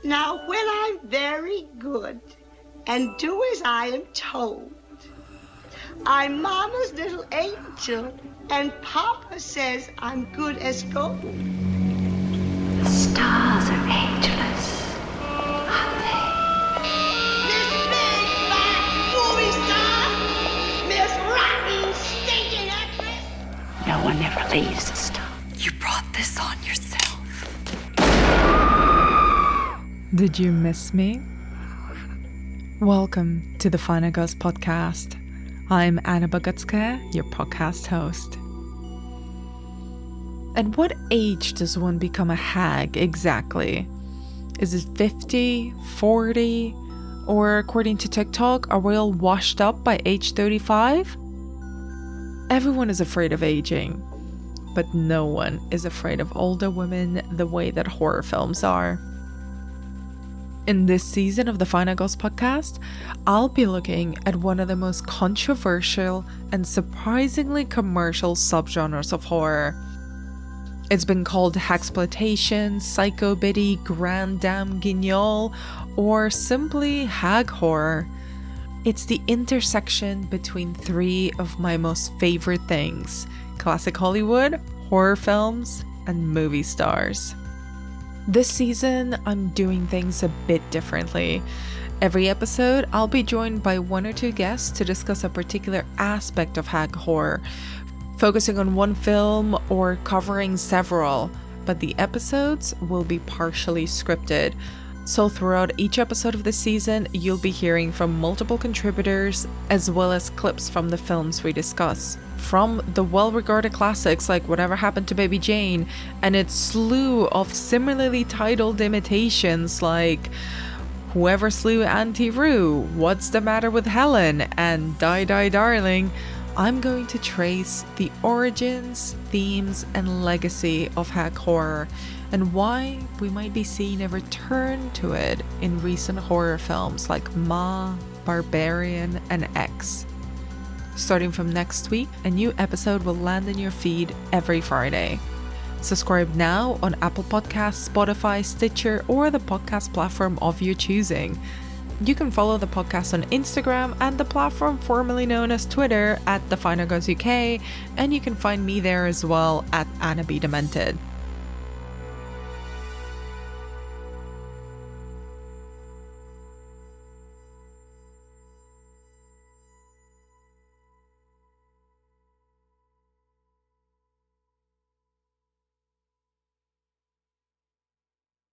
Now, when I'm very good and do as I am told, I'm Mama's little angel, and Papa says I'm good as gold. The stars are ageless, aren't they? This big, fat movie star, Miss Rotten, stinking actress. No one ever leaves the star. You brought this on yourself. Did you miss me? Welcome to the Final Girls podcast. I'm Anna Bogutska, your podcast host. At what age does one become a hag exactly? Is it 50, 40, or according to TikTok, are we all washed up by age 35? Everyone is afraid of aging, but no one is afraid of older women the way that horror films are. In this season of the Final Girls podcast, I'll be looking at one of the most controversial and surprisingly commercial subgenres of horror. It's been called hagsploitation, psycho biddy, grand dame guignol, or simply hag horror. It's the intersection between three of my most favorite things: classic Hollywood, horror films, and movie stars. This season, I'm doing things a bit differently. Every episode, I'll be joined by one or two guests to discuss a particular aspect of hag horror, focusing on one film or covering several, but the episodes will be partially scripted. So throughout each episode of this season, you'll be hearing from multiple contributors as well as clips from the films we discuss. From the well-regarded classics like Whatever Happened to Baby Jane and its slew of similarly titled imitations like Whoever Slew Auntie Roo, What's the Matter with Helen, and Die Die Darling, I'm going to trace the origins, themes, and legacy of hag horror and why we might be seeing a return to it in recent horror films like Ma, Barbarian, and X. Starting from next week, a new episode will land in your feed every Friday. Subscribe now on Apple Podcasts, Spotify, Stitcher, or the podcast platform of your choosing. You can follow the podcast on Instagram and the platform formerly known as Twitter at The Final Girls UK, and you can find me there as well at Anna B Demented.